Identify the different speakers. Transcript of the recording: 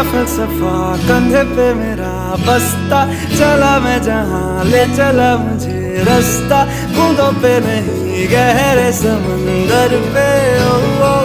Speaker 1: तेरा फलसफा कंधे पे मेरा बस्ता, चला मैं जहाँ ले चला मुझे रास्ता, बूंदों पे नहीं गहरे समंदर पे। ओ, ओ,